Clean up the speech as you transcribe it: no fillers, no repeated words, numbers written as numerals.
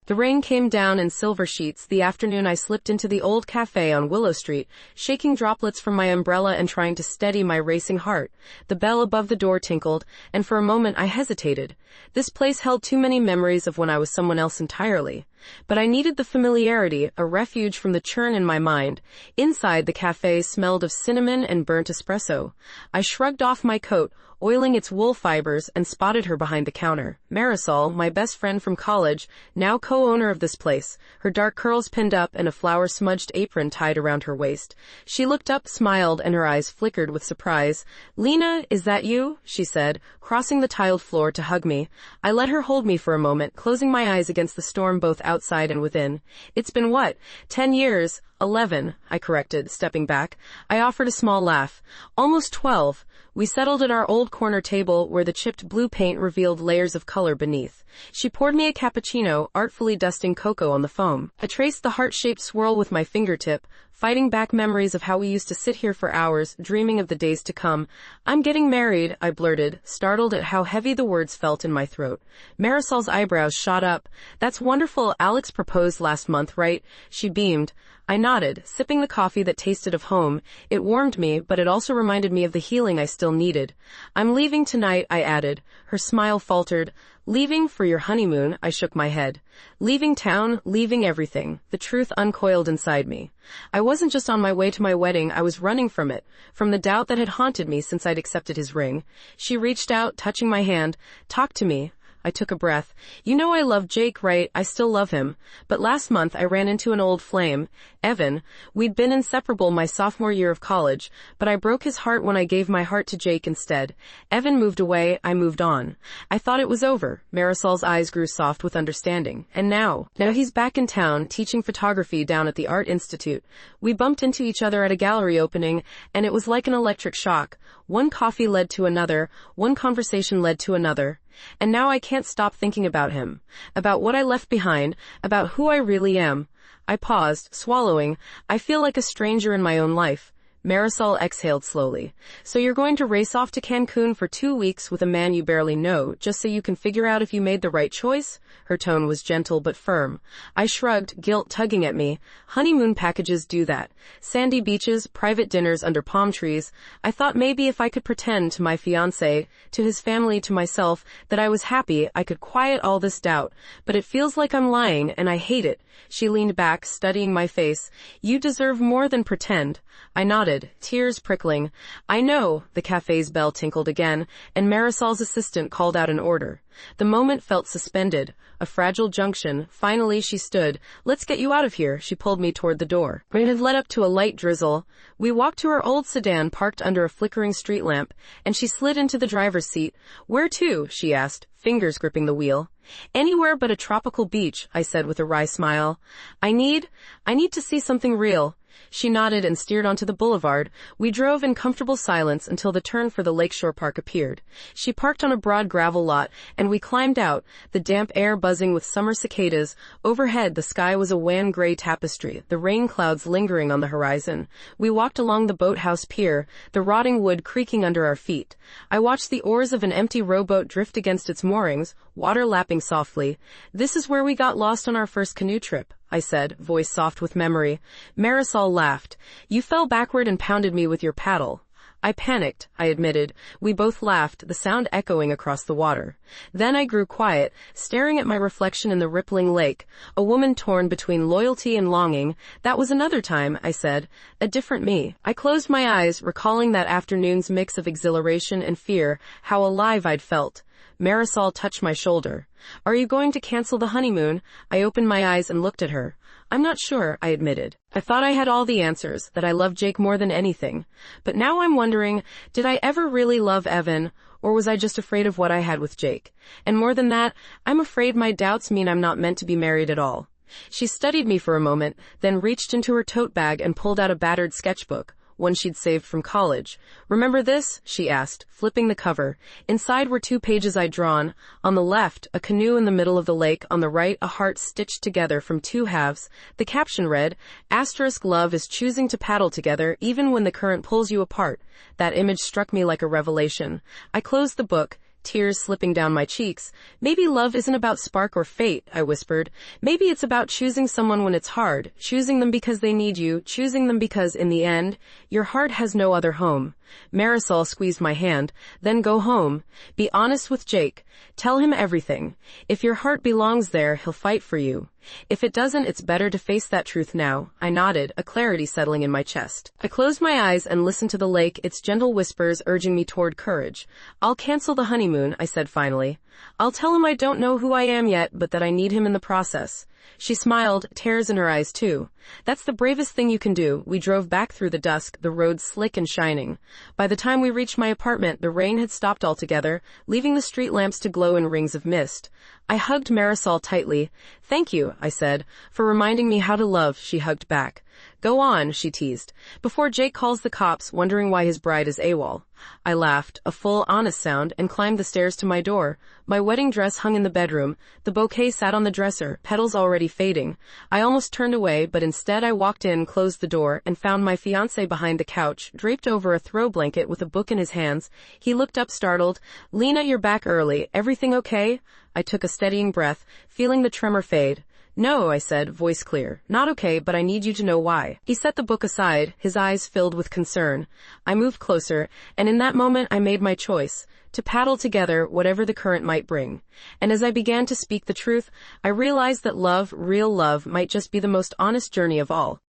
The rain came down in silver sheets the afternoon I slipped into the old cafe on Willow Street, shaking droplets from my umbrella and trying to steady my racing heart. The bell above the door tinkled, and for a moment I hesitated. This place held too many memories of when I was someone else entirely. But I needed the familiarity, a refuge from the churn in my mind. Inside, the cafe smelled of cinnamon and burnt espresso. I shrugged off my coat, oiling its wool fibers, and spotted her behind the counter. Marisol, my best friend from college, now co-owner of this place, her dark curls pinned up and a flour-smudged apron tied around her waist. She looked up, smiled, and her eyes flickered with surprise. "Lena, is that you?" she said, crossing the tiled floor to hug me. I let her hold me for a moment, closing my eyes against the storm both outside and within. "It's been what? 10 years? 11, I corrected, stepping back. I offered a small laugh. "Almost 12. We settled at our old corner table where the chipped blue paint revealed layers of color beneath. She poured me a cappuccino, artfully dusting cocoa on the foam. I traced the heart-shaped swirl with my fingertip, fighting back memories of how we used to sit here for hours, dreaming of the days to come. "I'm getting married," I blurted, startled at how heavy the words felt in my throat. Marisol's eyebrows shot up. "That's wonderful. Alex proposed last month, right?" She beamed. I nodded, sipping the coffee that tasted of home. It warmed me, but it also reminded me of the healing I still needed. "I'm leaving tonight," I added. Her smile faltered. "Leaving for your honeymoon?" I shook my head. Leaving town, leaving everything. The truth uncoiled inside me. I wasn't just on my way to my wedding, I was running from it, from the doubt that had haunted me since I'd accepted his ring. She reached out, touching my hand. "Talk to me." I took a breath. "You know I love Jake, right? I still love him. But last month I ran into an old flame, Evan. We'd been inseparable my sophomore year of college, but I broke his heart when I gave my heart to Jake instead. Evan moved away, I moved on. I thought it was over." Marisol's eyes grew soft with understanding. "And now he's back in town, teaching photography down at the Art Institute. We bumped into each other at a gallery opening, and it was like an electric shock. One coffee led to another, one conversation led to another. And now I can't stop thinking about him, about what I left behind, about who I really am." I paused, swallowing. "I feel like a stranger in my own life." Marisol exhaled slowly. "So you're going to race off to Cancun for 2 weeks with a man you barely know, just so you can figure out if you made the right choice?" Her tone was gentle but firm. I shrugged, guilt tugging at me. Honeymoon packages do that. Sandy beaches, private dinners under palm trees. I thought maybe if I could pretend to my fiancé, to his family, to myself, that I was happy, I could quiet all this doubt. But it feels like I'm lying, and I hate it. She leaned back, studying my face. "You deserve more than pretend." I nodded, tears prickling. "I know." The cafe's bell tinkled again, and Marisol's assistant called out an order. The moment felt suspended, a fragile junction. Finally she stood. "Let's get you out of here." She pulled me toward the door. It had led up to a light drizzle. We walked to her old sedan parked under a flickering street lamp, and she slid into the driver's seat. "Where to?" she asked, fingers gripping the wheel. "Anywhere but a tropical beach," I said with a wry smile. I need to see something real." She nodded and steered onto the boulevard. We drove in comfortable silence until the turn for the lakeshore park appeared. She parked on a broad gravel lot, and we climbed out, the damp air buzzing with summer cicadas. Overhead, the sky was a wan gray tapestry, the rain clouds lingering on the horizon. We walked along the boathouse pier, the rotting wood creaking under our feet. I watched the oars of an empty rowboat drift against its moorings, water lapping softly. "This is where we got lost on our first canoe trip," I said, voice soft with memory. Marisol laughed. "You fell backward and pounded me with your paddle." I panicked, I admitted. We both laughed, the sound echoing across the water. Then I grew quiet, staring at my reflection in the rippling lake, a woman torn between loyalty and longing. "That was another time," I said. "A different me." I closed my eyes, recalling that afternoon's mix of exhilaration and fear, how alive I'd felt. Marisol touched my shoulder. "Are you going to cancel the honeymoon?" I opened my eyes and looked at her. "I'm not sure," I admitted. I thought I had all the answers, that I loved Jake more than anything. But now I'm wondering, did I ever really love Evan, or was I just afraid of what I had with Jake? And more than that, I'm afraid my doubts mean I'm not meant to be married at all. She studied me for a moment, then reached into her tote bag and pulled out a battered sketchbook, one she'd saved from college. "Remember this?" she asked, flipping the cover. Inside were 2 pages I'd drawn. On the left, a canoe in the middle of the lake. On the right, a heart stitched together from 2 halves. The caption read, "Love is choosing to paddle together even when the current pulls you apart." That image struck me like a revelation. I closed the book, tears slipping down my cheeks. Maybe love isn't about spark or fate, I whispered. Maybe it's about choosing someone when it's hard, choosing them because they need you, choosing them because, in the end, your heart has no other home. Marisol squeezed my hand. Then go home. Be honest with Jake. Tell him everything. If your heart belongs there, he'll fight for you. If it doesn't, it's better to face that truth now. I nodded, a clarity settling in my chest. I closed my eyes and listened to the lake, its gentle whispers urging me toward courage. I'll cancel the honeymoon, I said finally. I'll tell him I don't know who I am yet, but that I need him in the process. She smiled, tears in her eyes too. That's the bravest thing you can do. We drove back through the dusk, the road slick and shining. By the time we reached my apartment, the rain had stopped altogether, leaving the street lamps to glow in rings of mist. I hugged Marisol tightly. Thank you, I said, for reminding me how to love. She hugged back. Go on, she teased. Before Jake calls the cops, wondering why his bride is AWOL. I laughed, a full, honest sound, and climbed the stairs to my door. My wedding dress hung in the bedroom. The bouquet sat on the dresser, petals already fading. I almost turned away, but instead I walked in, closed the door, and found my fiancé behind the couch, draped over a throw blanket with a book in his hands. He looked up startled. Lena, you're back early. Everything okay? I took a steadying breath, feeling the tremor fade. No, I said, voice clear. Not okay, but I need you to know why. He set the book aside, his eyes filled with concern. I moved closer, and in that moment I made my choice, to paddle together whatever the current might bring. And as I began to speak the truth, I realized that love, real love, might just be the most honest journey of all.